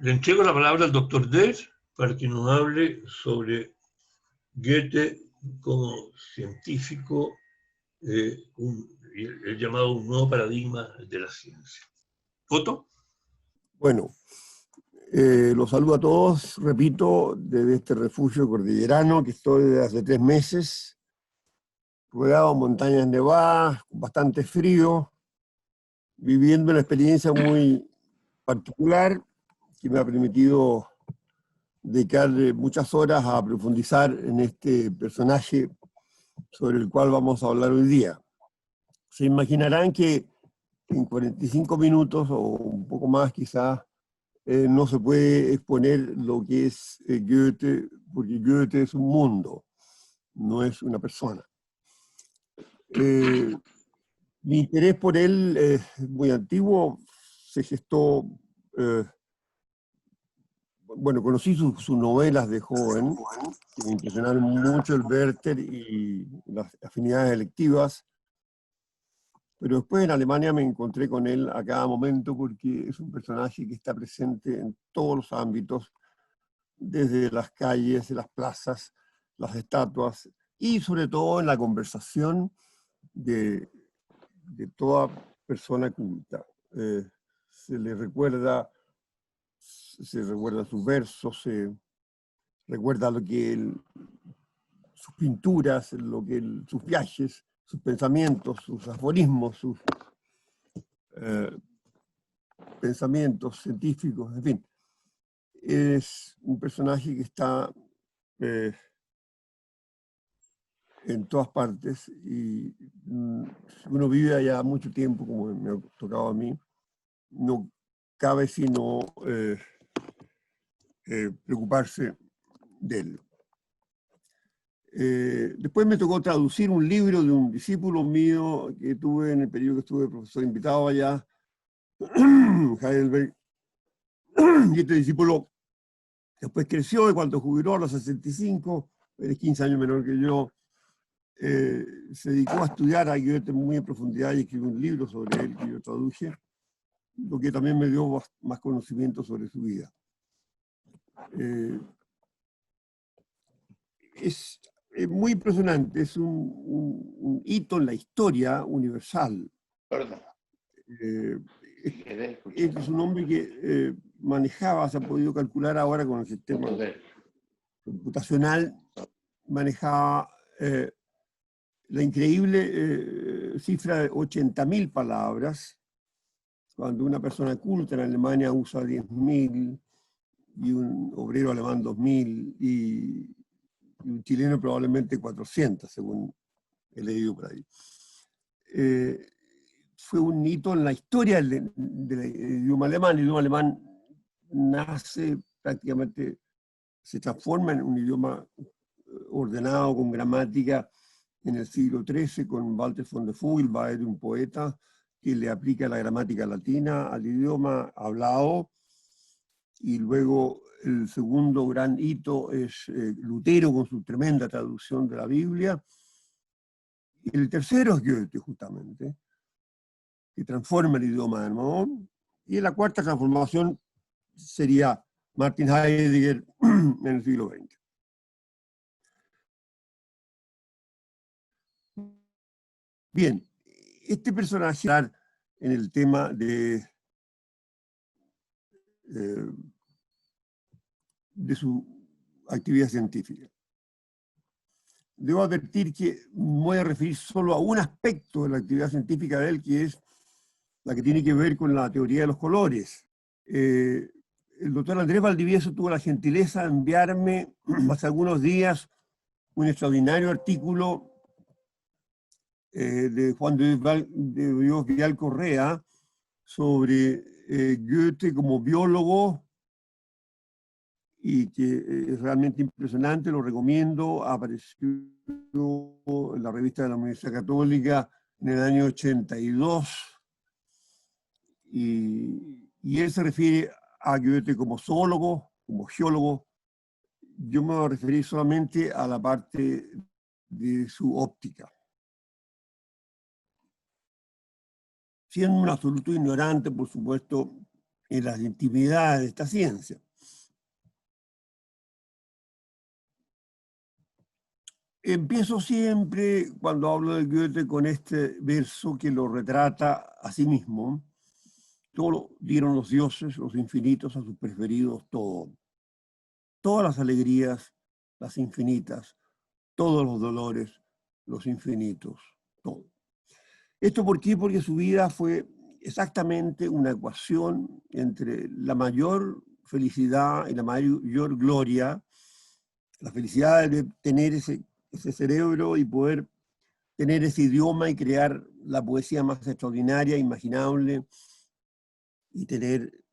Le entrego la palabra al doctor Ders para que nos hable sobre Goethe como científico, el llamado un nuevo paradigma de la ciencia. ¿Otto? Bueno, los saludo a todos, repito, desde este refugio cordillerano que estoy desde hace 3 meses, rodeado de montañas nevadas, con bastante frío, viviendo una experiencia muy particular que me ha permitido dedicarle muchas horas a profundizar en este personaje sobre el cual vamos a hablar hoy día. Se imaginarán que en 45 minutos o un poco más quizás no se puede exponer lo que es Goethe, porque Goethe es un mundo, no es una persona. Mi interés por él es muy antiguo, se gestó, bueno, conocí sus novelas de joven, que me impresionaron mucho, el Werther y las afinidades electivas, pero después en Alemania me encontré con él a cada momento porque es un personaje que está presente en todos los ámbitos, desde las calles, las plazas, las estatuas, y sobre todo en la conversación de toda persona culta. Se le recuerda, se recuerda sus versos, se recuerda lo que sus pinturas, sus viajes, sus pensamientos, sus aforismos, sus pensamientos científicos, en fin. Es un personaje que está en todas partes y si uno vive allá mucho tiempo, como me ha tocado a mí, no cabe sino preocuparse de él. Después me tocó traducir un libro de un discípulo mío que tuve en el periodo que estuve profesor invitado allá, Heidelberg, y este discípulo después creció y cuando jubiló a los 65, él es 15 años menor que yo, se dedicó a estudiar a Goethe muy en profundidad y escribió un libro sobre él que yo traduje, lo que también me dio más conocimiento sobre su vida. Es muy impresionante, es un hito en la historia universal. Es un hombre que manejaba, se ha podido calcular ahora con el sistema computacional, manejaba la increíble cifra de 80.000 palabras, cuando una persona culta en Alemania usa 10.000, y un obrero alemán 2.000, y un chileno probablemente 400, según he leído por ahí. Fue un hito en la historia del idioma alemán. El idioma alemán nace prácticamente, se transforma en un idioma ordenado, con gramática, en el siglo XIII, con Walter von der Vogelweide, un poeta que le aplica la gramática latina al idioma hablado. Y luego el segundo gran hito es Lutero con su tremenda traducción de la Biblia. Y el tercero es Goethe, justamente, que transforma el idioma alemán. Y la cuarta transformación sería Martin Heidegger en el siglo XX. Bien, este personaje en el tema de su actividad científica. Debo advertir que me voy a referir solo a un aspecto de la actividad científica de él, que es la que tiene que ver con la teoría de los colores. El doctor Andrés Valdivieso tuvo la gentileza de enviarme hace algunos días un extraordinario artículo de Juan de Dios Vial Correa sobre Goethe como biólogo, y que es realmente impresionante, lo recomiendo. Apareció en la revista de la Universidad Católica en el año 82, y él se refiere a Goethe como zoólogo, como geólogo. Yo me voy a referir solamente a la parte de su óptica. Siendo un absoluto ignorante, por supuesto, en las intimidades de esta ciencia. Empiezo siempre, cuando hablo de Goethe, con este verso que lo retrata a sí mismo. Todo dieron los dioses, los infinitos, a sus preferidos, todo. Todas las alegrías, las infinitas, todos los dolores, los infinitos, todo. ¿Esto por qué? Porque su vida fue exactamente una ecuación entre la mayor felicidad y la mayor gloria, la felicidad de tener ese cerebro y poder tener ese idioma y crear la poesía más extraordinaria, imaginable, y tener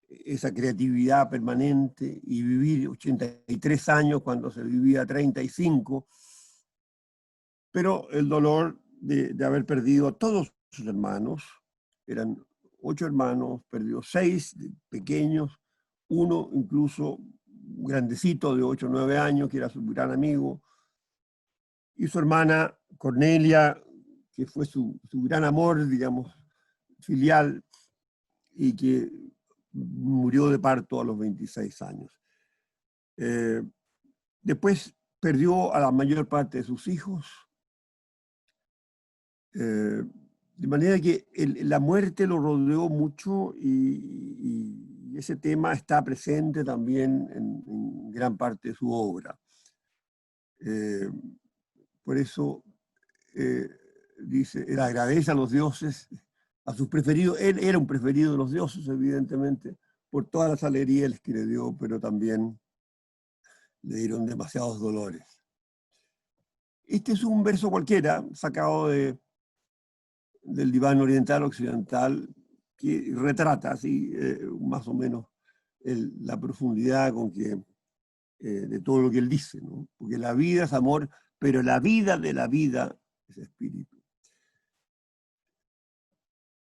esa creatividad permanente y vivir 83 años cuando se vivía 35, pero el dolor de haber perdido a todos sus hermanos, eran 8 hermanos, perdió 6 pequeños, uno incluso grandecito de 8 o 9 años, que era su gran amigo, y su hermana Cornelia, que fue su gran amor, digamos, filial, y que murió de parto a los 26 años. Después perdió a la mayor parte de sus hijos, de manera que la muerte lo rodeó mucho y ese tema está presente también en gran parte de su obra. Por eso dice, él agradece a los dioses, a sus preferidos. Él era un preferido de los dioses, evidentemente, por todas las alegrías que le dio, pero también le dieron demasiados dolores. Este es un verso cualquiera, sacado del diván oriental occidental, que retrata así más o menos la profundidad con que, de todo lo que él dice, ¿no? Porque la vida es amor, pero la vida de la vida es espíritu.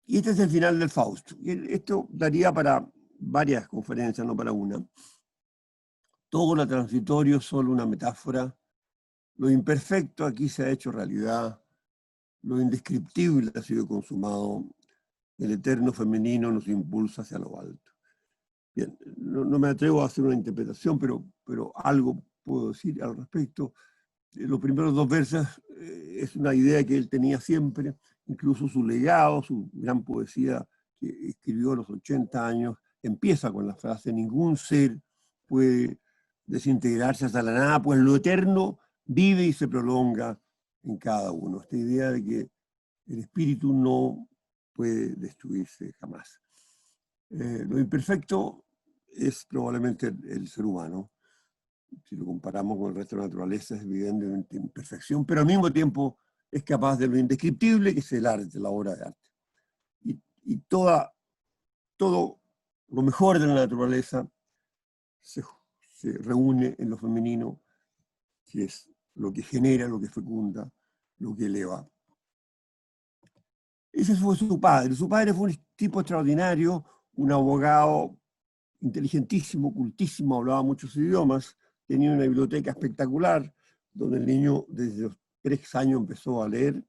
Y este es el final del Fausto. Y esto daría para varias conferencias, no para una. Todo lo transitorio es solo una metáfora. Lo imperfecto aquí se ha hecho realidad. Lo indescriptible ha sido consumado. El eterno femenino nos impulsa hacia lo alto. Bien, no me atrevo a hacer una interpretación, pero algo puedo decir al respecto. Los primeros 2 versos es una idea que él tenía siempre, incluso su legado, su gran poesía que escribió a los 80 años, empieza con la frase: ningún ser puede desintegrarse hasta la nada, pues lo eterno vive y se prolonga en cada uno. Esta idea de que el espíritu no puede destruirse jamás. Lo imperfecto es probablemente el ser humano. Si lo comparamos con el resto de la naturaleza, es evidentemente imperfección, pero al mismo tiempo es capaz de lo indescriptible, que es el arte, la obra de arte. Y todo lo mejor de la naturaleza se reúne en lo femenino, que es lo que genera, lo que fecunda, lo que eleva. Ese fue su padre. Su padre fue un tipo extraordinario, un abogado inteligentísimo, cultísimo, hablaba muchos idiomas, tenía una biblioteca espectacular, donde el niño desde los 3 años empezó a leer.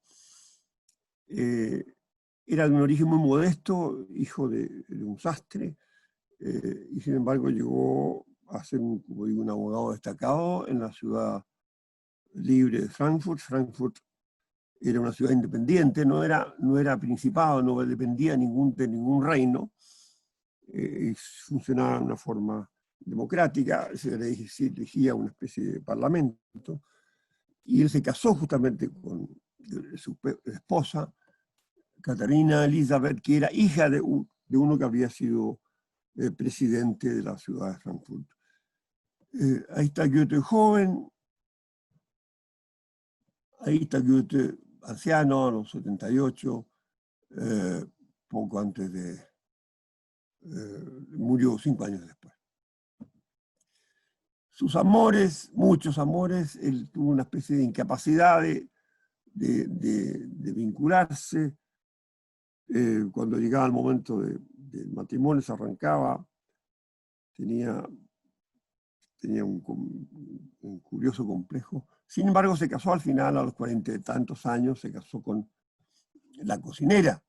Era de un origen muy modesto, hijo de un sastre, y sin embargo llegó a ser, como digo, un abogado destacado en la ciudad libre de Frankfurt. Frankfurt era una ciudad independiente, no era principado, no dependía de ningún reino, funcionaba de una forma democrática, se elegía una especie de parlamento, y él se casó justamente con su esposa, Catarina Elisabeth, que era hija de uno que había sido presidente de la ciudad de Frankfurt. Ahí está Goethe joven, ahí está Goethe anciano, a los 78, poco antes murió 5 años después. Sus amores, muchos amores, él tuvo una especie de incapacidad de vincularse. Cuando llegaba el momento del matrimonio se arrancaba, tenía un curioso complejo. Sin embargo, se casó al final, a los 40 y tantos años, se casó con la cocinera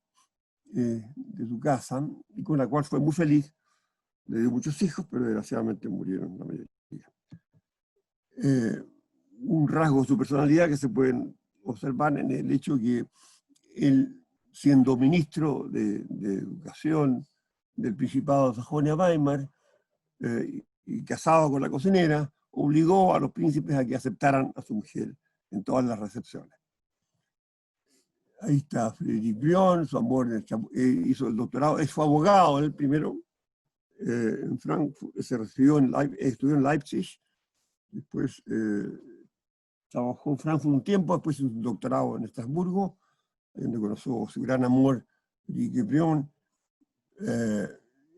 de su casa, y con la cual fue muy feliz, Le dio muchos hijos, pero desgraciadamente murieron la mayoría. Un rasgo de su personalidad que se pueden observar en el hecho que él, siendo ministro de Educación del Principado de Sajonia-Weimar, y casado con la cocinera, obligó a los príncipes a que aceptaran a su mujer en todas las recepciones. Ahí está Friedrich Brion, su amor, hizo el doctorado, fue abogado, él primero en Frankfurt, se recibió estudió en Leipzig, después trabajó en Frankfurt un tiempo, después hizo un doctorado en Estrasburgo, donde conoció su gran amor, Friedrich Brion.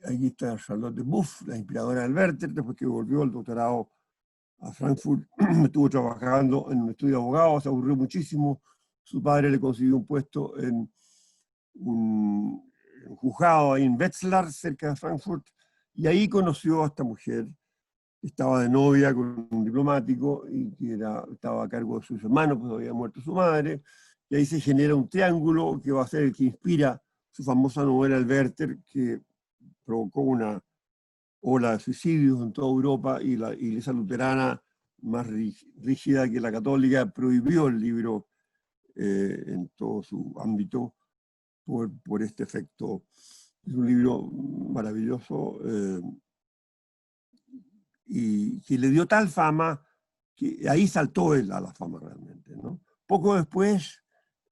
Aquí está Charlotte de Buff, la inspiradora del Werther, después que volvió el doctorado a Frankfurt, estuvo trabajando en un estudio de abogados, se aburrió muchísimo, su padre le consiguió un puesto en un juzgado ahí en Wetzlar, cerca de Frankfurt, y ahí conoció a esta mujer, estaba de novia con un diplomático, y que estaba a cargo de sus hermanos, pues había muerto su madre, y ahí se genera un triángulo que va a ser el que inspira su famosa novela El Werther, que provocó una ola de suicidios en toda Europa, y la iglesia luterana, más rígida que la católica, prohibió el libro en todo su ámbito por este efecto. Es un libro maravilloso y que le dio tal fama que ahí saltó él a la fama realmente, ¿no? Poco después,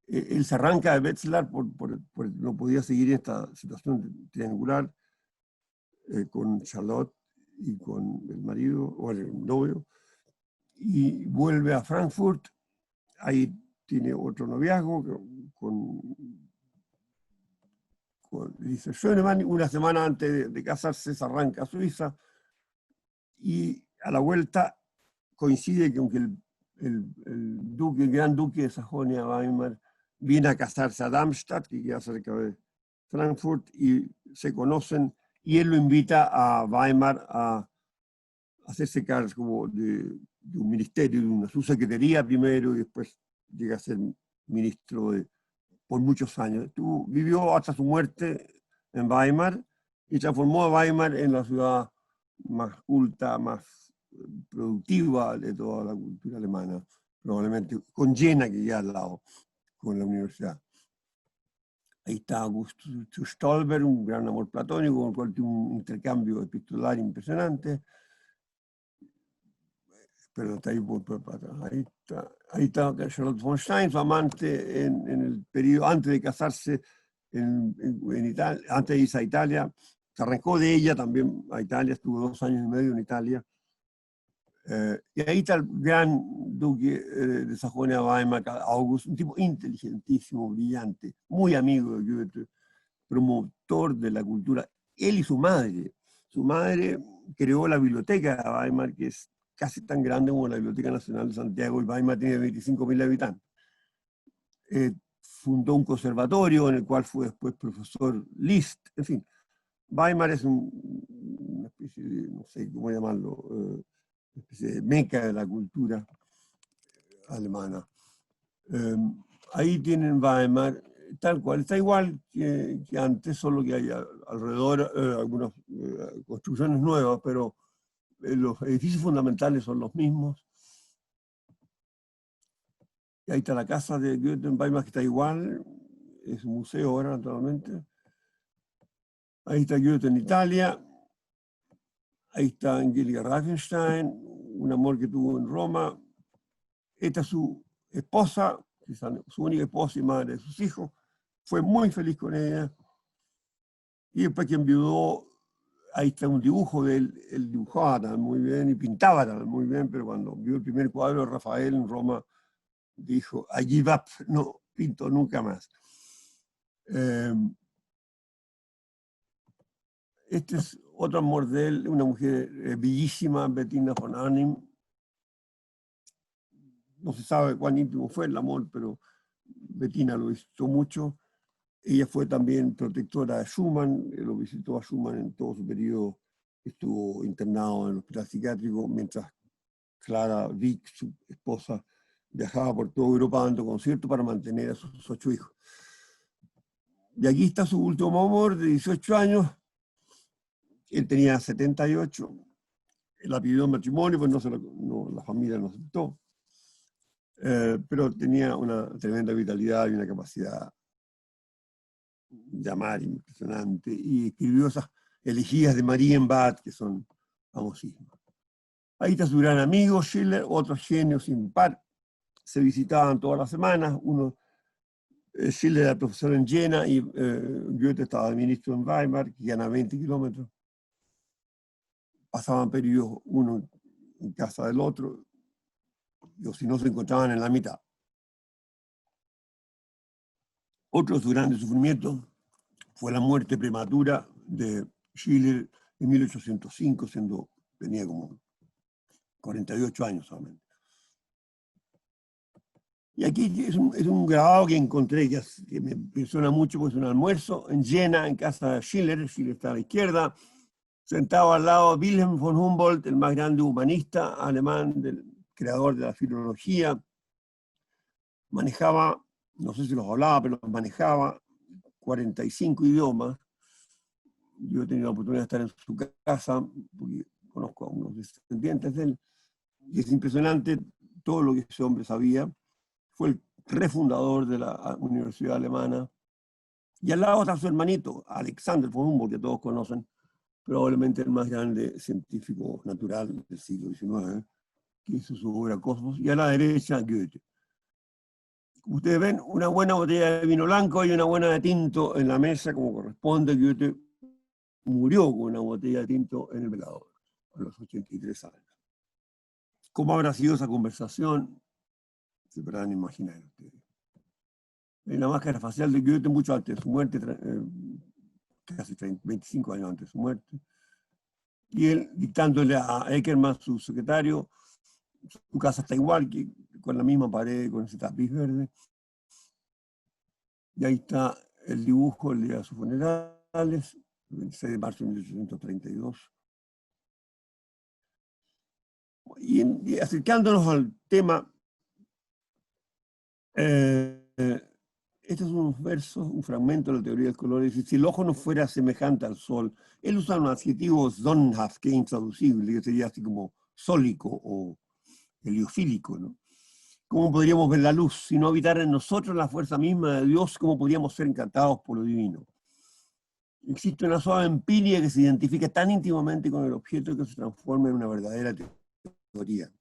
él se arranca de Wetzlar, no podía seguir esta situación triangular con Charlotte y con el marido, o el novio, y vuelve a Frankfurt. Ahí tiene otro noviazgo con Lise Schönemann. Una semana antes de casarse se arranca a Suiza, y a la vuelta coincide que aunque el gran duque de Sajonia-Weimar viene a casarse a Darmstadt, que queda cerca de Frankfurt, y se conocen, y él lo invita a Weimar a hacerse cargo de un ministerio, de una subsecretaría primero, y después llega a ser ministro por muchos años. Vivió hasta su muerte en Weimar y transformó a Weimar en la ciudad más culta, más productiva de toda la cultura alemana, probablemente con Jena, que ya al lado, con la universidad. Ahí está Augusto Stolber, un gran amor platónico, con el cual tuvo un intercambio epistolar impresionante. Pero está ahí para atrás. Ahí está Charlotte von Stein, su amante en el periodo antes de casarse en Italia, antes de irse a Italia. Se arrancó de ella también a Italia, estuvo 2 años y medio en Italia. Y ahí está el gran duque de Sajonia-Weimar, August, un tipo inteligentísimo, brillante, muy amigo de Goethe, promotor de la cultura. Él y su madre. Su madre creó la biblioteca de Weimar, que es casi tan grande como la Biblioteca Nacional de Santiago, y Weimar tiene 25.000 habitantes. Fundó un conservatorio en el cual fue después profesor Liszt. En fin, Weimar es una especie de, no sé cómo llamarlo, una especie de meca de la cultura alemana. Ahí tienen Weimar, tal cual, está igual que antes, solo que hay alrededor algunas construcciones nuevas, pero los edificios fundamentales son los mismos. Y ahí está la casa de Goethe en Weimar, que está igual, es un museo ahora, naturalmente. Ahí está Goethe en Italia. Ahí está Angelica Rafenstein, un amor que tuvo en Roma. Esta es su esposa, su única esposa y madre de sus hijos. Fue muy feliz con ella. Y después que enviudó, ahí está un dibujo de él. Él dibujaba también muy bien y pintaba también muy bien, pero cuando vio el primer cuadro de Rafael en Roma, dijo, I give up, no pinto nunca más. Este es otro amor de él, una mujer bellísima, Bettina von Arnim. No se sabe cuán íntimo fue el amor, pero Bettina lo visitó mucho. Ella fue también protectora de Schumann, lo visitó a Schumann en todo su periodo, estuvo internado en el hospital psiquiátrico, mientras Clara Wieck, su esposa, viajaba por toda Europa dando conciertos para mantener a sus 8 hijos. Y aquí está su último amor de 18 años, Él tenía 78, la pidió en matrimonio, pues la familia no aceptó. Pero tenía una tremenda vitalidad y una capacidad de amar impresionante, y escribió esas elegías de Marienbad, que son famosísimas. Ahí está su gran amigo Schiller, otro genio sin par. Se visitaban todas las semanas. Schiller era profesor en Jena y Goethe estaba de ministro en Weimar, que quedan a 20 kilómetros. Pasaban periodos uno en casa del otro, o si no, se encontraban en la mitad. Otro de sus grandes sufrimientos fue la muerte prematura de Schiller en 1805, tenía como 48 años solamente. Y aquí es un grabado que encontré que me impresiona mucho, porque es un almuerzo en Jena, en casa de Schiller. Schiller está a la izquierda, sentado al lado de Wilhelm von Humboldt, el más grande humanista alemán, creador de la filología. Manejaba, no sé si los hablaba, pero los manejaba 45 idiomas. Yo he tenido la oportunidad de estar en su casa, porque conozco a unos descendientes de él, y es impresionante todo lo que ese hombre sabía. Fue el refundador de la Universidad Alemana. Y al lado está su hermanito, Alexander von Humboldt, que todos conocen, probablemente el más grande científico natural del siglo XIX, que hizo su obra Cosmos. Y a la derecha, Goethe. Como ustedes ven, una buena botella de vino blanco y una buena de tinto en la mesa, como corresponde. Goethe murió con una botella de tinto en el velador, a los 83 años. ¿Cómo habrá sido esa conversación? Se podrán imaginar ustedes. En la máscara facial de Goethe, mucho antes de su muerte, casi 25 años antes de su muerte, y él dictándole a Eckermann, su secretario, su casa está igual, que con la misma pared, con ese tapiz verde. Y ahí está el dibujo el día de sus funerales, el 26 de marzo de 1832. Y acercándonos al tema, estos son unos versos, un fragmento de la teoría del color. Dice: si el ojo no fuera semejante al sol, él usa un adjetivo sonnenhaft, que es intraducible, que sería así como sólico o heliofílico, ¿no? ¿Cómo podríamos ver la luz? Si no habitara en nosotros la fuerza misma de Dios, ¿cómo podríamos ser encantados por lo divino? Existe una suave empiria que se identifica tan íntimamente con el objeto que se transforma en una verdadera teoría.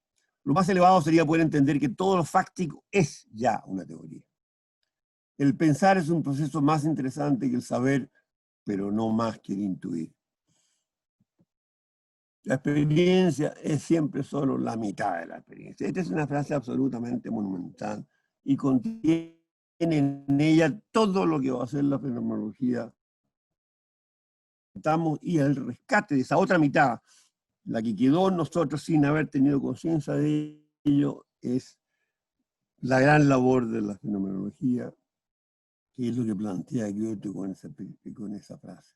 Lo más elevado sería poder entender que todo lo fáctico es ya una teoría. El pensar es un proceso más interesante que el saber, pero no más que el intuir. La experiencia es siempre solo la mitad de la experiencia. Esta es una frase absolutamente monumental y contiene en ella todo lo que va a ser la fenomenología. Y el rescate de esa otra mitad, la que quedó en nosotros sin haber tenido conciencia de ello, es la gran labor de la fenomenología, que es lo que plantea Goethe con esa frase.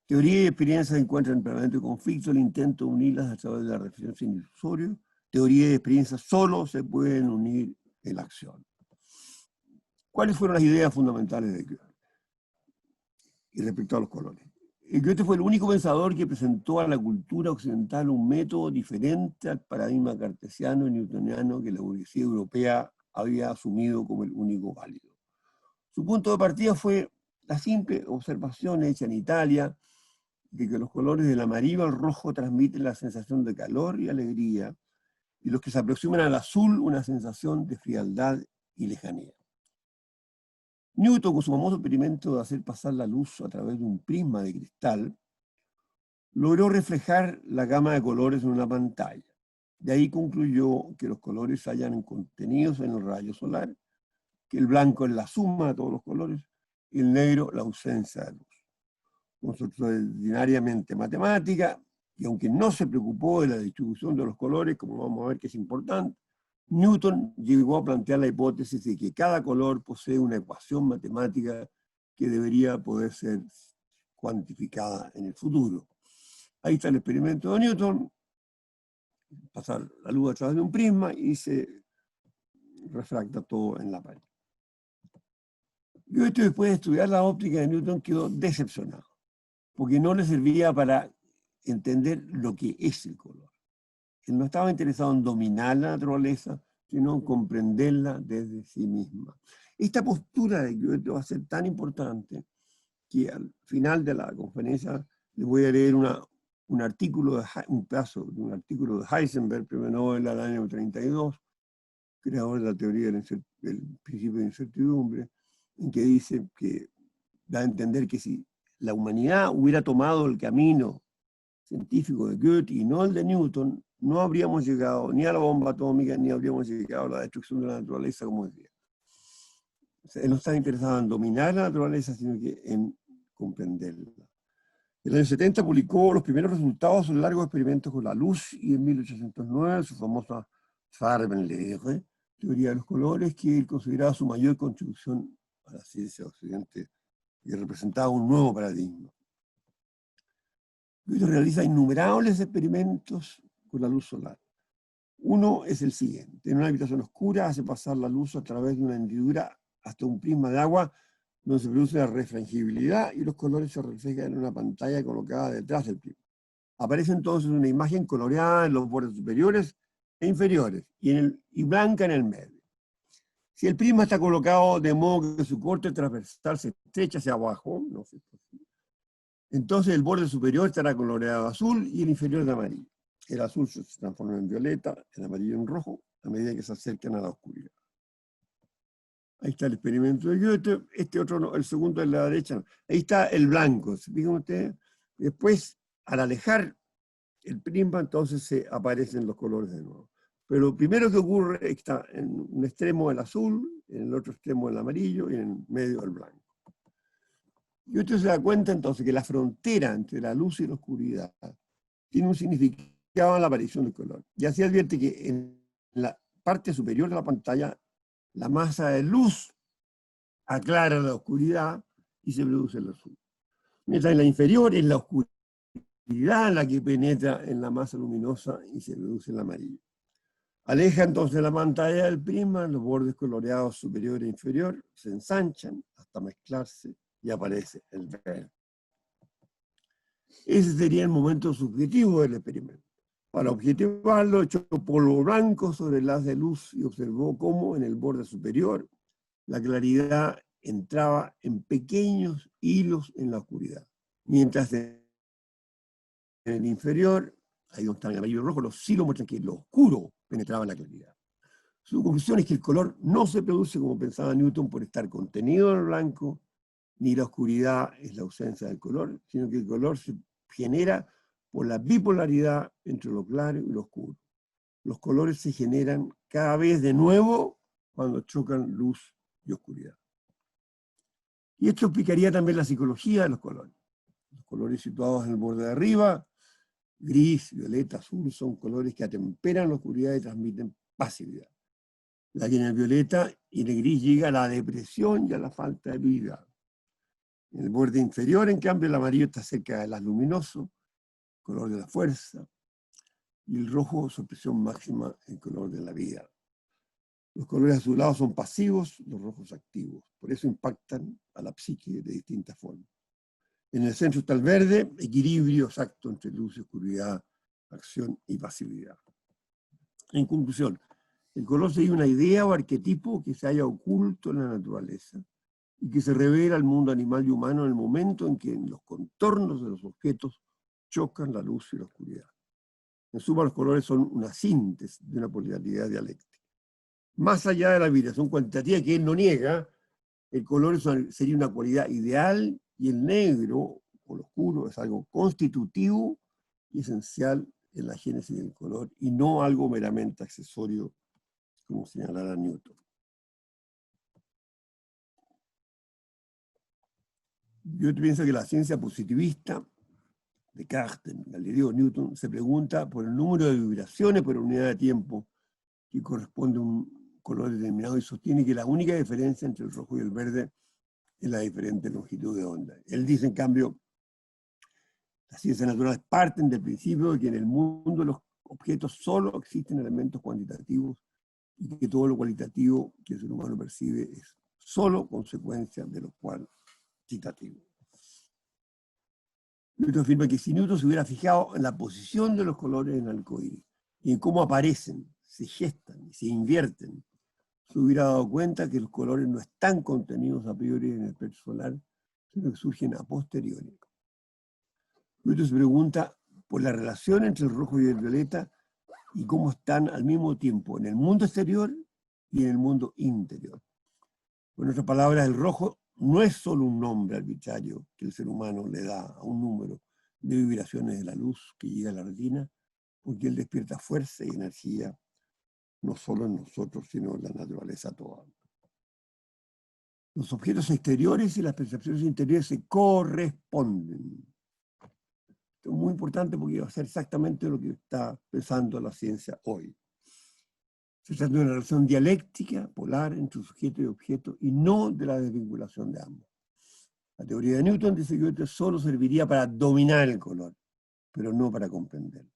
Teoría y experiencia se encuentran en permanente conflicto, el intento de unirlas a través de la reflexión sin ilusorio. Teoría y experiencia solo se pueden unir en la acción. ¿Cuáles fueron las ideas fundamentales de Goethe? Y respecto a los colores. Goethe fue el único pensador que presentó a la cultura occidental un método diferente al paradigma cartesiano y newtoniano que la burguesía europea había asumido como el único válido. Su punto de partida fue la simple observación hecha en Italia de que los colores del amarillo al rojo transmiten la sensación de calor y alegría, y los que se aproximan al azul una sensación de frialdad y lejanía. Newton, con su famoso experimento de hacer pasar la luz a través de un prisma de cristal, logró reflejar la gama de colores en una pantalla. De ahí concluyó que los colores se hallan contenidos en el rayo solar, que el blanco es la suma de todos los colores y el negro la ausencia de luz. Extraordinariamente matemática, y aunque no se preocupó de la distribución de los colores, como vamos a ver que es importante, Newton llegó a plantear la hipótesis de que cada color posee una ecuación matemática que debería poder ser cuantificada en el futuro. Ahí está el experimento de Newton: pasar la luz a través de un prisma y se refracta todo en la pared. Goethe, después de estudiar la óptica de Newton, quedó decepcionado, porque no le servía para entender lo que es el color. Él no estaba interesado en dominar la naturaleza, sino en comprenderla desde sí misma. Esta postura de Goethe va a ser tan importante que al final de la conferencia les voy a leer un artículo, un pedazo de un artículo de Heisenberg, premio Nobel del año 32, creador de la teoría del principio de incertidumbre, en que dice que da a entender que si la humanidad hubiera tomado el camino científico de Goethe y no el de Newton, no habríamos llegado ni a la bomba atómica, ni habríamos llegado a la destrucción de la naturaleza, como decía. O sea, él no está interesado en dominar la naturaleza, sino que en comprenderla. En el año 70 publicó los primeros resultados de sus largos experimentos con la luz, y en 1809 su famosa Farbenlehre, teoría de los colores, que él consideraba su mayor contribución a la ciencia de Occidente y representaba un nuevo paradigma. Goethe realiza innumerables experimentos con la luz solar. Uno es el siguiente: en una habitación oscura hace pasar la luz a través de una hendidura hasta un prisma de agua donde se produce la refrangibilidad y los colores se reflejan en una pantalla colocada detrás del prisma. Aparece entonces una imagen coloreada en los bordes superiores e inferiores y blanca en el medio. Si el prisma está colocado de modo que su corte transversal se estrecha hacia abajo, no sé, entonces el borde superior estará coloreado azul y el inferior de amarillo. El azul se transforma en violeta, el amarillo en rojo, a medida que se acercan a la oscuridad. Ahí está el experimento de Goethe. Este otro, no, el segundo de la derecha. Ahí está el blanco, ¿se fijan ustedes? Después, al alejar el prisma, entonces se aparecen los colores de nuevo. Pero lo primero que ocurre está en un extremo el azul, en el otro extremo el amarillo y en el medio el blanco. Y usted se da cuenta entonces que la frontera entre la luz y la oscuridad tiene un significado en la aparición del color. Y así advierte que en la parte superior de la pantalla, la masa de luz aclara la oscuridad y se produce el azul. Mientras en la inferior es la oscuridad la que penetra en la masa luminosa y se produce el amarillo. Aleja entonces la pantalla del prisma, los bordes coloreados superior e inferior se ensanchan hasta mezclarse y aparece el verde. Ese sería el momento subjetivo del experimento. Para objetivarlo, echó polvo blanco sobre el haz de luz y observó cómo en el borde superior la claridad entraba en pequeños hilos en la oscuridad, mientras en el inferior, ahí donde están el amarillo y el rojo, los hilos muestran que lo oscuro penetraba en la claridad. Su conclusión es que el color no se produce, como pensaba Newton, por estar contenido en el blanco, ni la oscuridad es la ausencia del color, sino que el color se genera por la bipolaridad entre lo claro y lo oscuro. Los colores se generan cada vez de nuevo cuando chocan luz y oscuridad. Y esto explicaría también la psicología de los colores. Los colores situados en el borde de arriba, gris, violeta, azul, son colores que atemperan la oscuridad y transmiten pasividad. La que en el violeta y en el gris llega a la depresión y a la falta de vida. En el borde inferior, en cambio, el amarillo está cerca del haz luminoso, color de la fuerza, y el rojo, su expresión máxima, el color de la vida. Los colores azulados son pasivos, los rojos activos. Por eso impactan a la psique de distintas formas. En el centro está el verde, equilibrio exacto entre luz y oscuridad, acción y pasividad. En conclusión, el color sería una idea o arquetipo que se halla oculto en la naturaleza y que se revela al mundo animal y humano en el momento en que en los contornos de los objetos chocan la luz y la oscuridad. En suma, los colores son una síntesis de una polaridad dialéctica. Más allá de la vibración cuantitativa que él no niega, el color sería una cualidad ideal y el negro o lo oscuro es algo constitutivo y esencial en la génesis del color y no algo meramente accesorio, como señalara Newton. Yo pienso que la ciencia positivista, Descartes, Galileo, Newton, se pregunta por el número de vibraciones por unidad de tiempo que corresponde a un color determinado y sostiene que la única diferencia entre el rojo y el verde es la diferente longitud de onda. Él dice, en cambio, las ciencias naturales parten del principio de que en el mundo de los objetos solo existen elementos cuantitativos y que todo lo cualitativo que el ser humano percibe es solo consecuencia de lo cuantitativo. Newton afirma que si Newton se hubiera fijado en la posición de los colores en el arcoíris y en cómo aparecen, se gestan y se invierten, se hubiera dado cuenta que los colores no están contenidos a priori en el espectro solar, sino que surgen a posteriori. Newton se pregunta por la relación entre el rojo y el violeta y cómo están al mismo tiempo en el mundo exterior y en el mundo interior. En otras palabras, el rojo no es solo un nombre arbitrario que el ser humano le da a un número de vibraciones de la luz que llega a la retina, porque él despierta fuerza y energía, no solo en nosotros, sino en la naturaleza toda. Los objetos exteriores y las percepciones interiores se corresponden. Esto es muy importante porque va a ser exactamente lo que está pensando la ciencia hoy. Se trata de una relación dialéctica, polar, entre sujeto y objeto, y no de la desvinculación de ambos. La teoría de Newton dice que esto solo serviría para dominar el color, pero no para comprenderlo.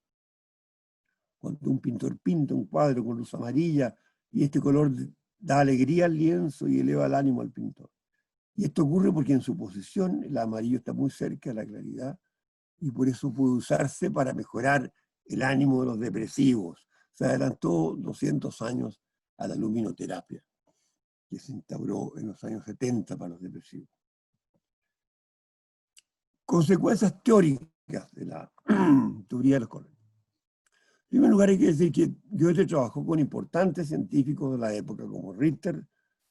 Cuando un pintor pinta un cuadro con luz amarilla, y este color da alegría al lienzo y eleva el ánimo al pintor. Y esto ocurre porque en su posición el amarillo está muy cerca de la claridad, y por eso puede usarse para mejorar el ánimo de los depresivos. Se adelantó 200 años a la luminoterapia, que se instauró en los años 70 para los depresivos. Consecuencias teóricas de la teoría de los colores. En primer lugar, hay que decir que Goethe trabajó con importantes científicos de la época, como Richter,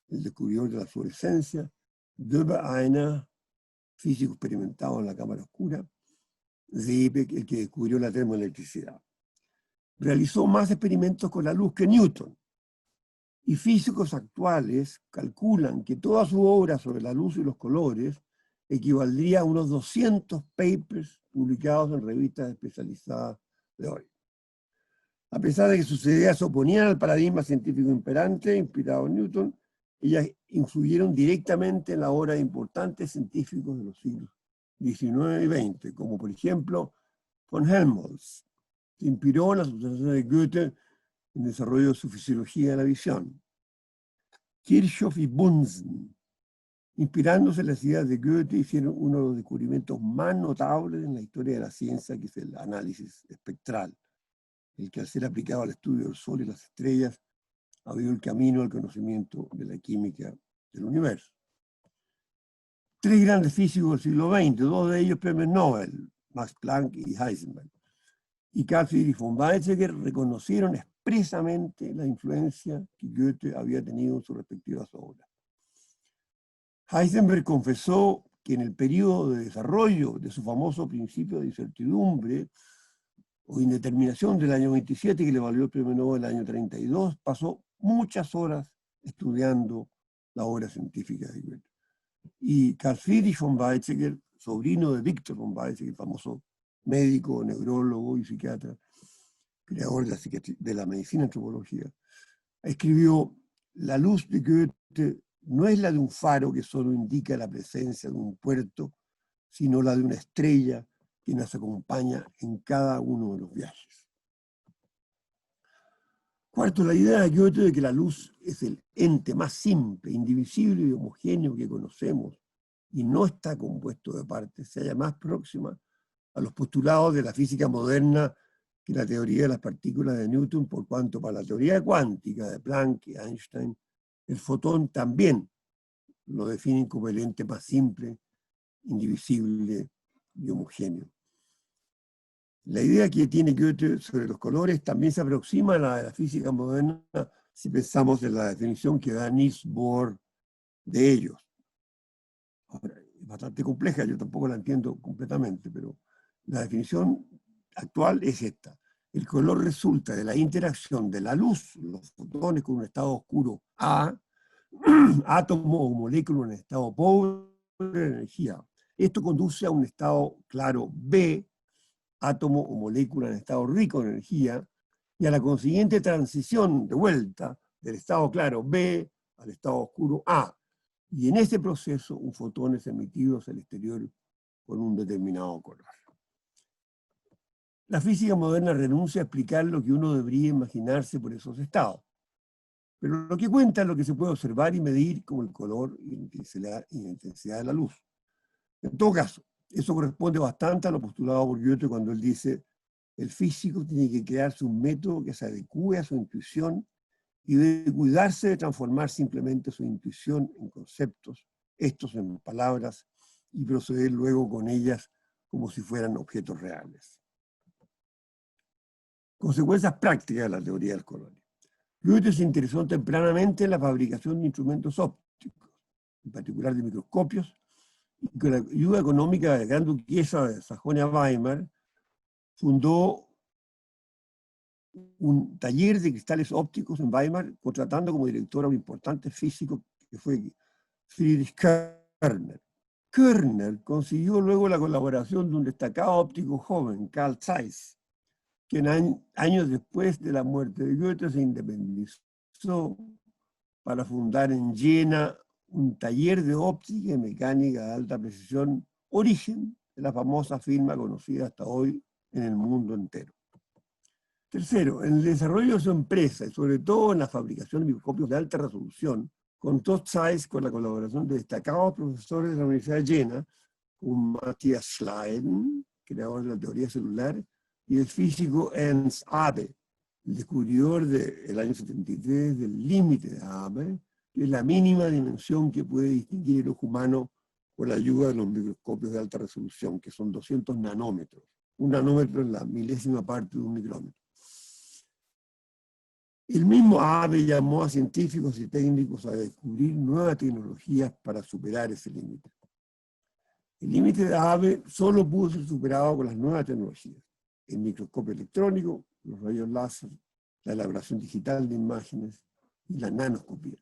el descubridor de la fluorescencia, Döbereiner, físico experimentado en la cámara oscura, Seebeck, el que descubrió la termoelectricidad. Realizó más experimentos con la luz que Newton, y físicos actuales calculan que toda su obra sobre la luz y los colores equivaldría a unos 200 papers publicados en revistas especializadas de hoy. A pesar de que sus ideas se oponían al paradigma científico imperante inspirado en Newton, ellas influyeron directamente en la obra de importantes científicos de los siglos XIX y XX, como por ejemplo von Helmholtz, que inspiró las observaciones de Goethe en el desarrollo de su fisiología de la visión. Kirchhoff y Bunsen, inspirándose en las ideas de Goethe, hicieron uno de los descubrimientos más notables en la historia de la ciencia, que es el análisis espectral, el que al ser aplicado al estudio del Sol y las estrellas abrió el camino al conocimiento de la química del universo. Tres grandes físicos del siglo XX, dos de ellos premios Nobel, Max Planck y Heisenberg, y Carl Friedrich von Weizsäcker, reconocieron expresamente la influencia que Goethe había tenido en sus respectivas obras. Heisenberg confesó que en el periodo de desarrollo de su famoso principio de incertidumbre o indeterminación del año 27, que le valió el premio Nobel del año 32, pasó muchas horas estudiando la obra científica de Goethe. Y Carl Friedrich von Weizsäcker, sobrino de Victor von Weizsäcker, famoso médico, neurólogo y psiquiatra, creador de la medicina antropología, escribió: la luz de Goethe no es la de un faro que solo indica la presencia de un puerto, sino la de una estrella que nos acompaña en cada uno de los viajes. Cuarto, la idea de Goethe de que la luz es el ente más simple, indivisible y homogéneo que conocemos y no está compuesto de partes, se halla más próxima a los postulados de la física moderna que la teoría de las partículas de Newton, por cuanto para la teoría cuántica de Planck y Einstein, el fotón también lo definen como el ente más simple, indivisible y homogéneo. La idea que tiene Goethe sobre los colores también se aproxima a la de la física moderna si pensamos en la definición que da Niels Bohr de ellos. Ahora, es bastante compleja, yo tampoco la entiendo completamente, pero la definición actual es esta. El color resulta de la interacción de la luz, los fotones, con un estado oscuro A, átomo o molécula en estado pobre de energía. Esto conduce a un estado claro B, átomo o molécula en estado rico de energía, y a la consiguiente transición de vuelta del estado claro B al estado oscuro A. Y en ese proceso un fotón es emitido hacia el exterior con un determinado color. La física moderna renuncia a explicar lo que uno debería imaginarse por esos estados. Pero lo que cuenta es lo que se puede observar y medir como el color y la intensidad de la luz. En todo caso, Eso corresponde bastante a lo postulado por Goethe cuando él dice: el físico tiene que crearse un método que se adecue a su intuición y debe cuidarse de transformar simplemente su intuición en conceptos, estos en palabras, y proceder luego con ellas como si fueran objetos reales. Consecuencias prácticas de la teoría del color. Goethe se interesó tempranamente en la fabricación de instrumentos ópticos, en particular de microscopios, y con la ayuda económica de la Gran Duquesa de Sajonia-Weimar, fundó un taller de cristales ópticos en Weimar, contratando como director a un importante físico que fue Friedrich Körner. Körner consiguió luego la colaboración de un destacado óptico joven, Carl Zeiss, que años después de la muerte de Goethe se independizó para fundar en Jena un taller de óptica y mecánica de alta precisión, origen de la famosa firma conocida hasta hoy en el mundo entero. Tercero, en el desarrollo de su empresa, y sobre todo en la fabricación de microscopios de alta resolución, contó Zeiss con la colaboración de destacados profesores de la Universidad de Jena, como Matthias Schleiden, creador de la teoría celular, y el físico Ernst Abbe, el descubridor del año 73 del límite de Abbe, que es la mínima dimensión que puede distinguir el ojo humano con la ayuda de los microscopios de alta resolución, que son 200 nanómetros. Un nanómetro es la milésima parte de un micrómetro. El mismo Abbe llamó a científicos y técnicos a descubrir nuevas tecnologías para superar ese límite. El límite de Abbe solo pudo ser superado con las nuevas tecnologías: el microscopio electrónico, los rayos láser, la elaboración digital de imágenes y la nanoscopía.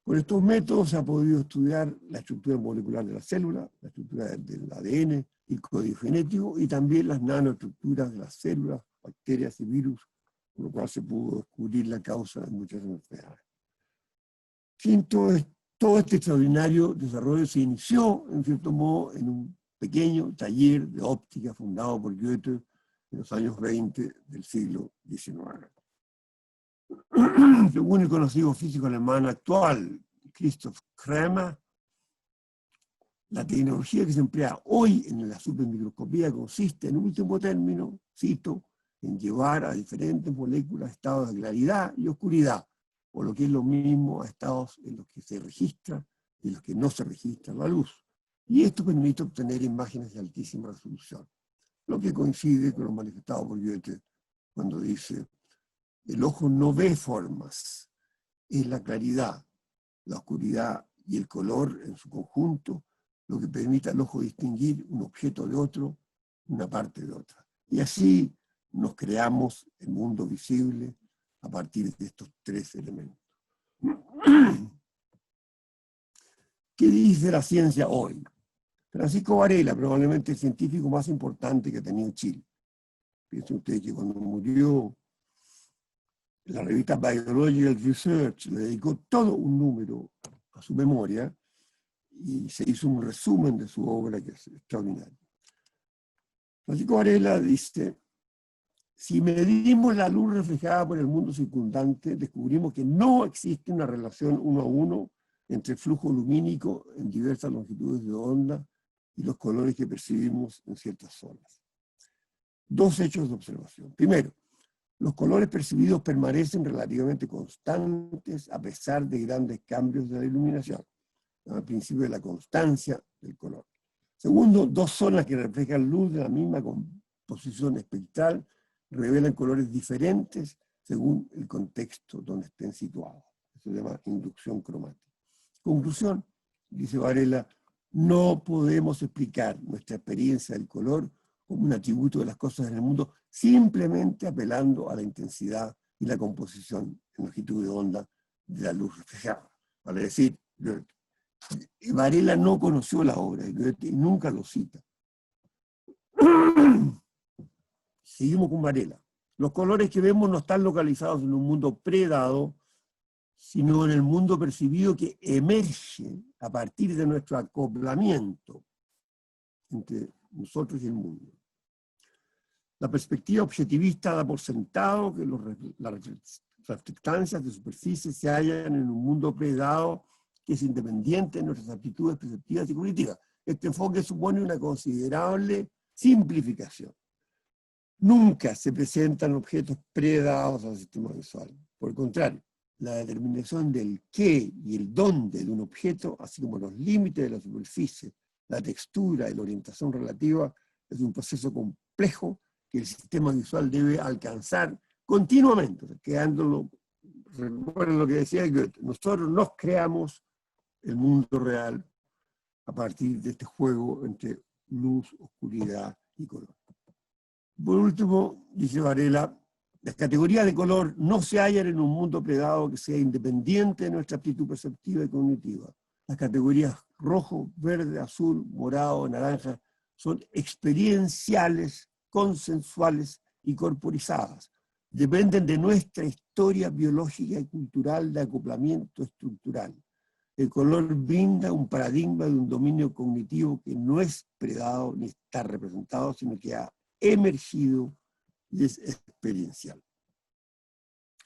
Con estos métodos se ha podido estudiar la estructura molecular de la célula, la estructura del ADN, el código genético y también las nanoestructuras de las células, bacterias y virus, con lo cual se pudo descubrir la causa de muchas enfermedades. Quinto, todo este extraordinario desarrollo se inició, en cierto modo, en un pequeño taller de óptica fundado por Goethe en los años 20 del siglo XIX. Según el conocido físico alemán actual, Christoph Kramer, la tecnología que se emplea hoy en la supermicroscopía consiste, en último término, cito, en llevar a diferentes moléculas a estados de claridad y oscuridad, o lo que es lo mismo, a estados en los que se registra y en los que no se registra la luz. Y esto permite obtener imágenes de altísima resolución, lo que coincide con lo manifestado por Goethe cuando dice: el ojo no ve formas, es la claridad, la oscuridad y el color en su conjunto lo que permite al ojo distinguir un objeto de otro, una parte de otra. Y así nos creamos el mundo visible a partir de estos tres elementos. ¿Qué dice la ciencia hoy? Francisco Varela, probablemente el científico más importante que ha tenido Chile. Piensen ustedes que cuando murió, la revista Biological Research le dedicó todo un número a su memoria y se hizo un resumen de su obra que es extraordinario. Francisco Varela dice: si medimos la luz reflejada por el mundo circundante, descubrimos que no existe una relación uno a uno entre el flujo lumínico en diversas longitudes de onda y los colores que percibimos en ciertas zonas. Dos hechos de observación. Primero, los colores percibidos permanecen relativamente constantes a pesar de grandes cambios de la iluminación, al principio de la constancia del color. Segundo, dos zonas que reflejan luz de la misma composición espectral revelan colores diferentes según el contexto donde estén situados. Eso se llama inducción cromática. Conclusión, dice Varela: no podemos explicar nuestra experiencia del color como un atributo de las cosas en el mundo simplemente apelando a la intensidad y la composición en longitud de onda de la luz reflejada. Vale decir, Varela no conoció la obra de Goethe y nunca lo cita. Seguimos con Varela. Los colores que vemos no están localizados en un mundo predado, sino en el mundo percibido que emerge a partir de nuestro acoplamiento entre nosotros y el mundo. La perspectiva objetivista da por sentado que las reflectancias de superficie se hallan en un mundo predado que es independiente de nuestras aptitudes perceptivas y cognitivas. este enfoque supone una considerable simplificación. Nunca se presentan objetos predados al sistema visual. Por el contrario, la determinación del qué y el dónde de un objeto, así como los límites de la superficie, la textura y la orientación relativa, es un proceso complejo que el sistema visual debe alcanzar continuamente, quedándolo, recuerden lo que decía Goethe, nosotros nos creamos el mundo real a partir de este juego entre luz, oscuridad y color. Por último, dice Varela, las categorías de color no se hallan en un mundo predado que sea independiente de nuestra aptitud perceptiva y cognitiva. Las categorías rojo, verde, azul, morado, naranja son experienciales, consensuales y corporizadas. Dependen de nuestra historia biológica y cultural de acoplamiento estructural. El color brinda un paradigma de un dominio cognitivo que no es predado ni está representado, sino que ha emergido y es experiencial.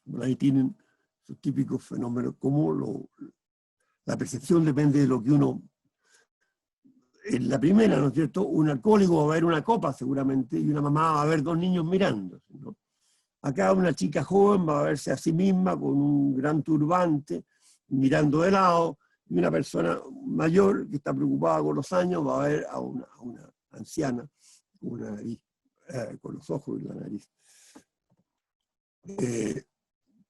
Bueno, ahí tienen sus típicos fenómenos, como la percepción depende de lo que uno... En la primera, ¿no es cierto? Un alcohólico va a ver una copa seguramente y una mamá va a ver dos niños mirando, ¿no? Acá una chica joven va a verse a sí misma con un gran turbante, mirando de lado, y una persona mayor que está preocupada con los años va a ver a una anciana con una nariz, con los ojos y la nariz.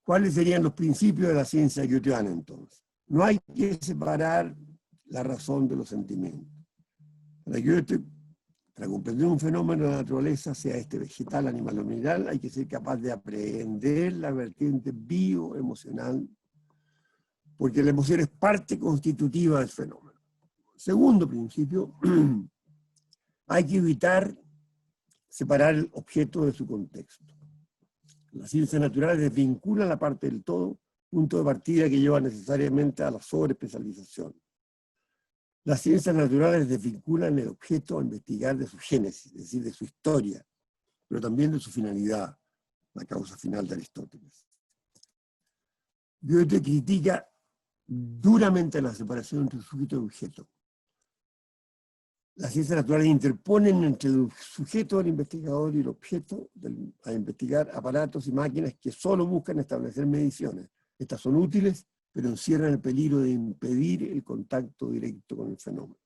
¿Cuáles serían los principios de la ciencia goetheana entonces? No hay que separar la razón de los sentimientos. Para Goethe, para comprender un fenómeno de la naturaleza, sea este vegetal, animal o mineral, hay que ser capaz de aprehender la vertiente bioemocional, porque la emoción es parte constitutiva del fenómeno. Segundo principio, hay que evitar separar el objeto de su contexto. Las ciencias naturales desvinculan la parte del todo, punto de partida que lleva necesariamente a la sobreespecialización. Las ciencias naturales desvinculan el objeto a investigar de su génesis, es decir, de su historia, pero también de su finalidad, la causa final de Aristóteles. Goethe critica duramente la separación entre sujeto y objeto. Las ciencias naturales interponen entre el sujeto del investigador y el objeto a investigar aparatos y máquinas que solo buscan establecer mediciones. Estas son útiles, pero encierran el peligro de impedir el contacto directo con el fenómeno.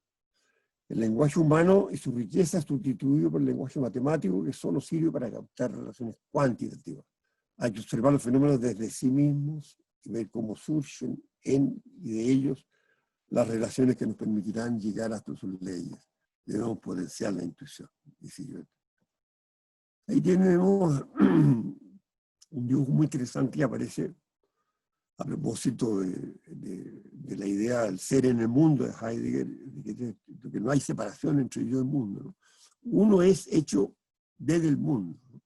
El lenguaje humano y su riqueza es sustituido por el lenguaje matemático que solo sirve para captar relaciones cuantitativas. Hay que observar los fenómenos desde sí mismos y ver cómo surgen en y de ellos las relaciones que nos permitirán llegar hasta sus leyes. Debemos potenciar la intuición, dice Goethe. Ahí tenemos un dibujo muy interesante que aparece a propósito de la idea del ser en el mundo de Heidegger, de que no hay separación entre yo y el mundo, ¿no? Uno es hecho desde el mundo, ¿no?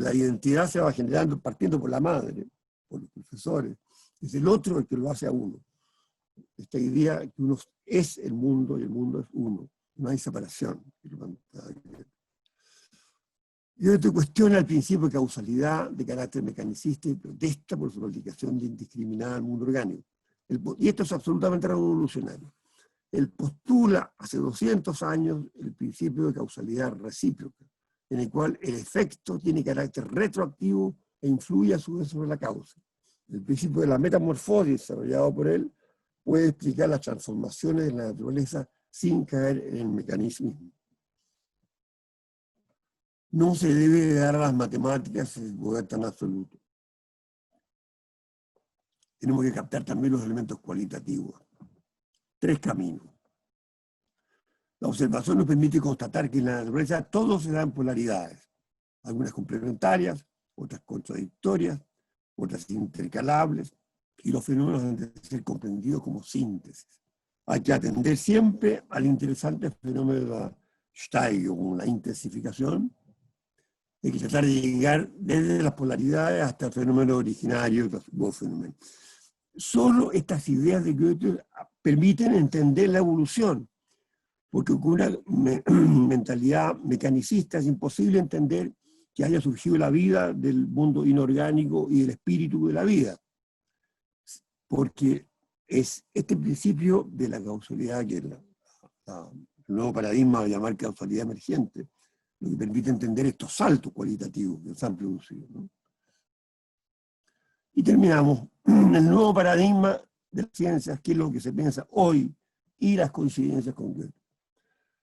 La identidad se va generando partiendo por la madre, por los profesores, es el otro el que lo hace a uno. Esta idea que uno es el mundo y el mundo es uno, no hay separación. Goethe cuestiona el principio de causalidad de carácter mecanicista y protesta por su aplicación de indiscriminada al mundo orgánico. Y esto es absolutamente revolucionario. Él postula hace 200 años el principio de causalidad recíproca, en el cual el efecto tiene carácter retroactivo e influye a su vez sobre la causa. El principio de la metamorfosis desarrollado por él puede explicar las transformaciones de la naturaleza sin caer en el mecanismo. No se debe dar a las matemáticas el poder tan absoluto. Tenemos que captar también los elementos cualitativos. 3 caminos. La observación nos permite constatar que en la naturaleza todo se da en polaridades, algunas complementarias, otras contradictorias, otras intercalables, y los fenómenos deben ser comprendidos como síntesis. Hay que atender siempre al interesante fenómeno de la Steigerung, la intensificación. Hay que tratar de llegar desde las polaridades hasta el fenómeno originario de los fenómenos. Solo estas ideas de Goethe permiten entender la evolución, porque con una mentalidad mecanicista es imposible entender que haya surgido la vida del mundo inorgánico y del espíritu de la vida, porque es este principio de la causalidad que es la El nuevo paradigma va a llamar causalidad emergente, lo que permite entender estos saltos cualitativos que se han producido, ¿no? Y terminamos, el nuevo paradigma de las ciencias, que es lo que se piensa hoy, y las coincidencias con Goethe.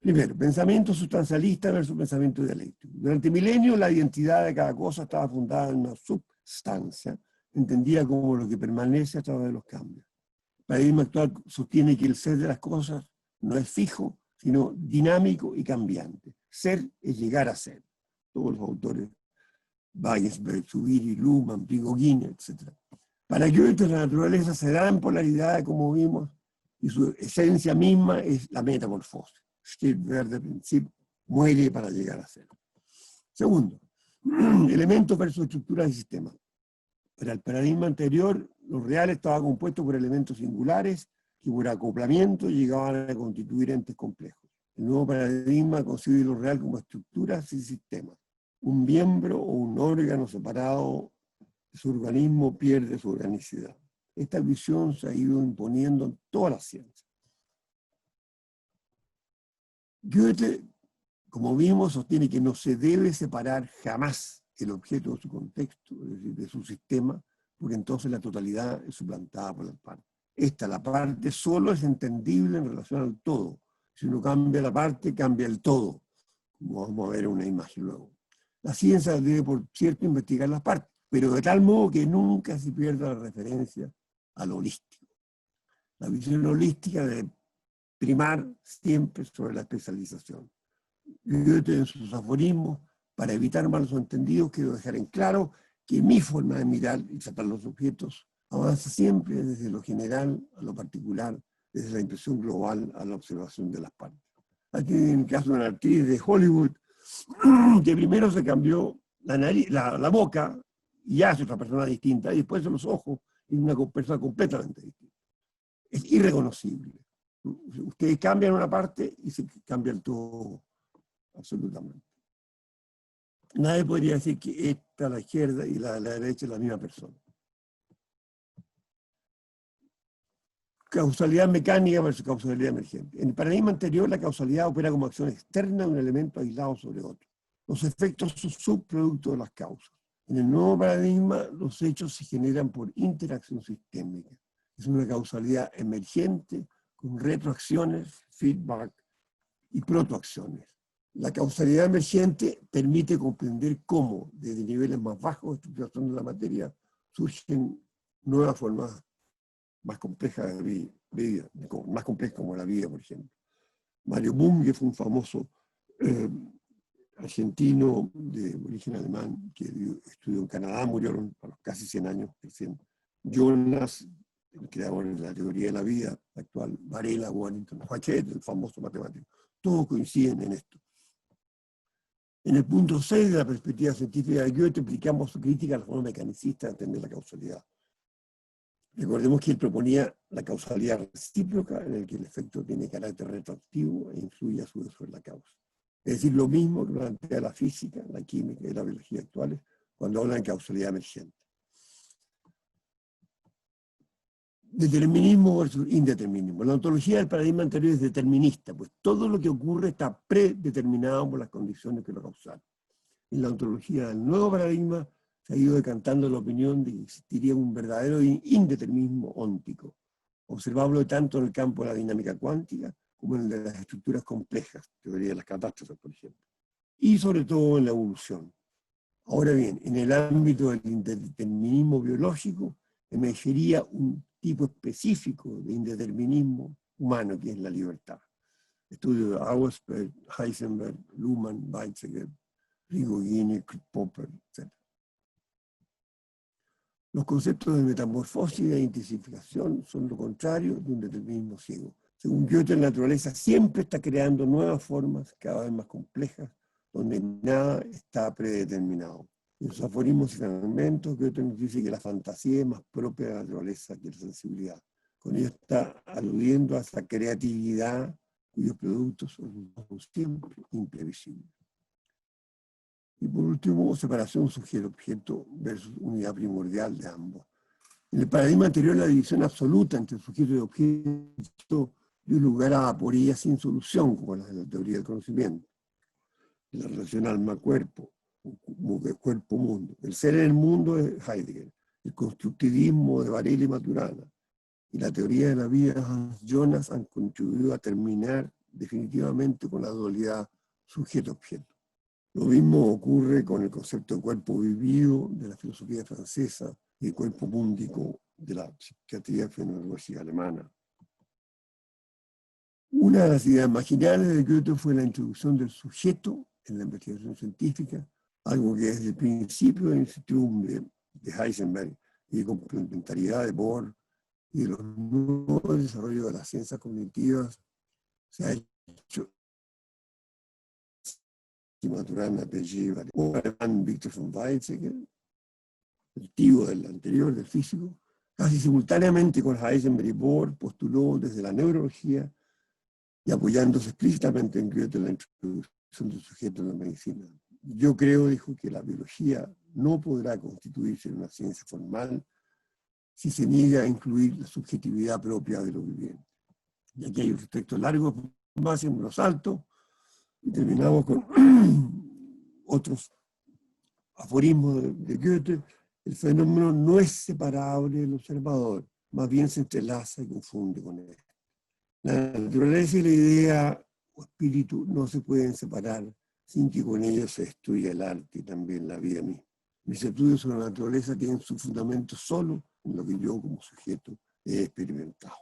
Primero, pensamiento sustancialista versus pensamiento dialéctico. Durante milenios la identidad de cada cosa estaba fundada en una substancia, entendida como lo que permanece a través de los cambios. El paradigma actual sostiene que el ser de las cosas no es fijo, sino dinámico y cambiante. Ser es llegar a ser. Todos los autores, Weisberg, Zubiri, Luhmann, Prigogine, etc. Para Goethe la naturaleza se da en polaridad, como vimos, y su esencia misma es la metamorfosis. Stirbt del principio, muere para llegar a ser. Segundo, elementos versus estructuras de sistema. Para el paradigma anterior, lo real estaba compuesto por elementos singulares que por acoplamiento llegaban a constituir entes complejos. El nuevo paradigma concibe lo real como estructuras y sistemas. Un miembro o un órgano separado de su organismo pierde su organicidad. Esta visión se ha ido imponiendo en todas las ciencias. Goethe, como vimos, sostiene que no se debe separar jamás el objeto de su contexto, es decir, de su sistema, porque entonces la totalidad es suplantada por las partes. La parte, solo es entendible en relación al todo. Si uno cambia la parte, cambia el todo, como vamos a ver en una imagen luego. La ciencia debe, por cierto, investigar las partes, pero de tal modo que nunca se pierda la referencia a lo holístico. La visión holística debe primar siempre sobre la especialización. Goethe, en sus aforismos, para evitar malos entendidos, quiero dejar en claro que mi forma de mirar y tratar los objetos avanza siempre desde lo general a lo particular, desde la impresión global a la observación de las partes. Aquí en el caso de una actriz de Hollywood, que primero se cambió la boca y hace otra persona distinta, y después los ojos y una persona completamente distinta. Es irreconocible. Ustedes cambian una parte y se cambia el todo absolutamente. Nadie podría decir que esta a la izquierda y la derecha es la misma persona. Causalidad mecánica versus causalidad emergente. En el paradigma anterior, la causalidad opera como acción externa de un elemento aislado sobre otro. Los efectos son subproductos de las causas. En el nuevo paradigma, los hechos se generan por interacción sistémica. Es una causalidad emergente con retroacciones, feedback y protoacciones. La causalidad emergente permite comprender cómo, desde niveles más bajos de estructuración de la materia, surgen nuevas formas más complejas de vida, más complejas como la vida, por ejemplo. Mario Bunge fue un famoso argentino de origen alemán que estudió en Canadá, murió a los casi 100 años recién. Jonas, el creador de la teoría de la vida actual, Varela, Warrington, Fachet, el famoso matemático. Todos coinciden en esto. En el punto 6 de la perspectiva científica de Goethe explicamos su crítica a la forma mecanicista de entender la causalidad. Recordemos que él proponía la causalidad recíproca, en el que el efecto tiene carácter retroactivo e influye a su vez sobre la causa. Es decir, lo mismo que plantea la física, la química y la biología actuales cuando hablan de causalidad emergente. Determinismo versus indeterminismo. La ontología del paradigma anterior es determinista, pues todo lo que ocurre está predeterminado por las condiciones que lo causaron. En la ontología del nuevo paradigma se ha ido decantando la opinión de que existiría un verdadero indeterminismo óntico, observable tanto en el campo de la dinámica cuántica como en el de las estructuras complejas, teoría de las catástrofes, por ejemplo, y sobre todo en la evolución. Ahora bien, en el ámbito del indeterminismo biológico emergería un tipo específico de indeterminismo humano, que es la libertad. Estudio de Auersperg, Heisenberg, Luhmann, Weizsäcker, Prigogine, Popper, etc. Los conceptos de metamorfosis y de intensificación son lo contrario de un determinismo ciego. Según Goethe, la naturaleza siempre está creando nuevas formas cada vez más complejas, donde nada está predeterminado. En sus aforismos y fragmentos, Goethe nos dice que la fantasía es más propia de la naturaleza que la sensibilidad. Con ello está aludiendo a esa creatividad cuyos productos son siempre imprevisibles. Y por último, separación sujeto-objeto versus unidad primordial de ambos. En el paradigma anterior, la división absoluta entre sujeto y objeto dio lugar a aporías sin solución, como las de la teoría del conocimiento, la relación alma-cuerpo, cuerpo-mundo. El ser en el mundo de Heidegger, el constructivismo de Varela y Maturana, y la teoría de la vida de Hans Jonas han contribuido a terminar definitivamente con la dualidad sujeto-objeto. Lo mismo ocurre con el concepto de cuerpo vivido de la filosofía francesa y el cuerpo múndico de la psiquiatría fenomenológica alemana. Una de las ideas marginales de Goethe fue la introducción del sujeto en la investigación científica, algo que desde el principio de la incertidumbre de Heisenberg y de complementariedad de Bohr y de los nuevos desarrollos de las ciencias cognitivas se ha hecho Maturana, Piaget, un alemán, Victor von Weizsäcker, el tío del anterior, del físico, casi simultáneamente con Heisenberg y Bohr, postuló desde la neurología y apoyándose explícitamente en Goethe la introducción del sujeto en la medicina. Yo creo, dijo, que la biología no podrá constituirse en una ciencia formal si se niega a incluir la subjetividad propia de lo viviente. Y aquí hay un texto largo, más en lo salto, y terminamos con otros aforismos de Goethe. El fenómeno no es separable del observador, más bien se entrelaza y confunde con él. La naturaleza y la idea o espíritu no se pueden separar sin que con ellos se destruya el arte y también la vida misma. Mis estudios sobre la naturaleza tienen su fundamento solo en lo que yo como sujeto he experimentado.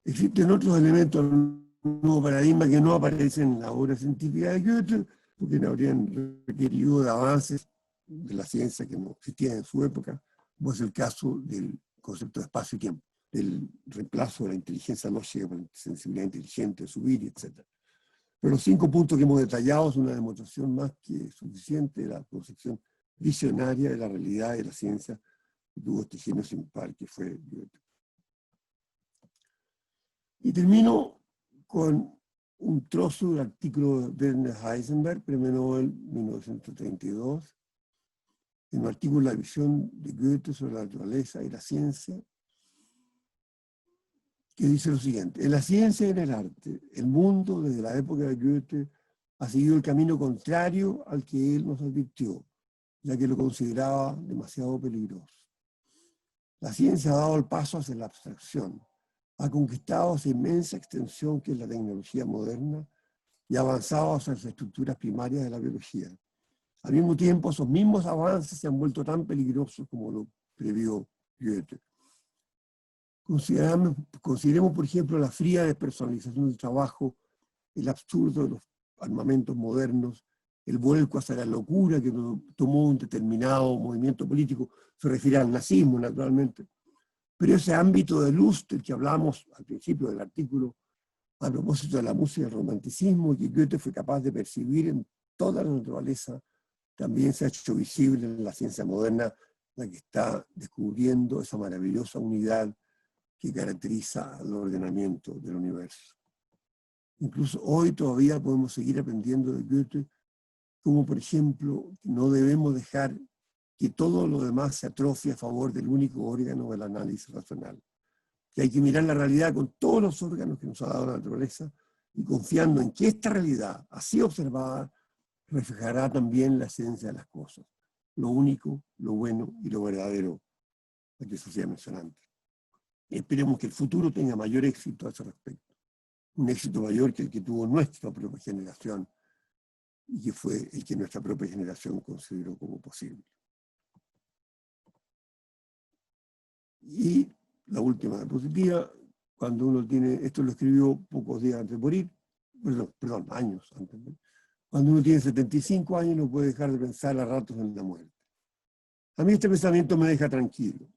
Existen otros elementos del nuevo paradigma que no aparecen en la obra científica de Goethe, porque no habrían requerido de avances de la ciencia que no existían en su época, como es el caso del concepto de espacio y tiempo, el reemplazo de la inteligencia lógica por la sensibilidad inteligente, subir, etc. Pero los 5 puntos que hemos detallado son una demostración más que suficiente de la concepción visionaria de la realidad y de la ciencia que tuvo este genio sin par, que fue Goethe. Y termino con un trozo del artículo de Werner Heisenberg, premio Nobel 1932, en un artículo La visión de Goethe sobre la naturaleza y la ciencia, que dice lo siguiente: en la ciencia y en el arte, el mundo desde la época de Goethe ha seguido el camino contrario al que él nos advirtió, ya que lo consideraba demasiado peligroso. La ciencia ha dado el paso hacia la abstracción, ha conquistado esa inmensa extensión que es la tecnología moderna y ha avanzado hacia las estructuras primarias de la biología. Al mismo tiempo, esos mismos avances se han vuelto tan peligrosos como lo previó Goethe. Consideremos, por ejemplo, la fría despersonalización del trabajo, el absurdo de los armamentos modernos, el vuelco hacia la locura que tomó un determinado movimiento político, se refiere al nazismo, naturalmente. Pero ese ámbito de luz del que hablamos al principio del artículo, a propósito de la música y el romanticismo, que Goethe fue capaz de percibir en toda la naturaleza, también se ha hecho visible en la ciencia moderna, la que está descubriendo esa maravillosa unidad que caracteriza al ordenamiento del universo. Incluso hoy todavía podemos seguir aprendiendo de Goethe, como por ejemplo, no debemos dejar que todo lo demás se atrofie a favor del único órgano del análisis racional. Que hay que mirar la realidad con todos los órganos que nos ha dado la naturaleza y confiando en que esta realidad, así observada, reflejará también la esencia de las cosas, lo único, lo bueno y lo verdadero, lo que se hacía mencionar antes. Y esperemos que el futuro tenga mayor éxito a ese respecto, un éxito mayor que el que tuvo nuestra propia generación y que fue el que nuestra propia generación consideró como posible. Y la última diapositiva, cuando uno tiene, esto lo escribió pocos días antes de morir, perdón, años antes de morir. Cuando uno tiene 75 años no puede dejar de pensar a ratos en la muerte. A mí este pensamiento me deja tranquilo.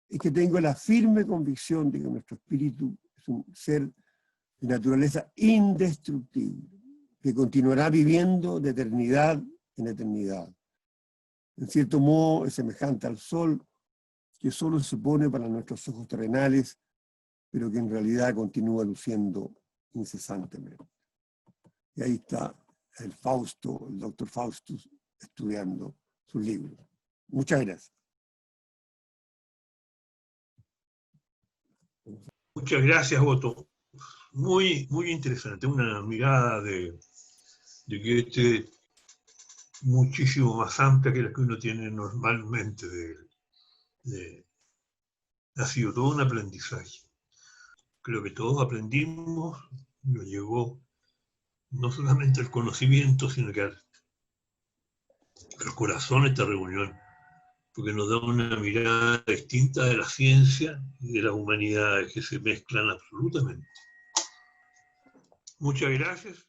Es que tengo la firme convicción de que nuestro espíritu es un ser de naturaleza indestructible, que continuará viviendo de eternidad en eternidad. En cierto modo es semejante al sol, que solo se pone para nuestros ojos terrenales, pero que en realidad continúa luciendo incesantemente. Y ahí está el Fausto, el doctor Faustus, estudiando sus libros. Muchas gracias. Muchas gracias, Otto. Muy, muy interesante. Una mirada de Goethe muchísimo más amplia que la que uno tiene normalmente ha sido todo un aprendizaje. Creo que todos aprendimos, nos llegó no solamente el conocimiento, sino que al corazón esta reunión, porque nos da una mirada distinta de la ciencia y de las humanidades que se mezclan absolutamente. Muchas gracias.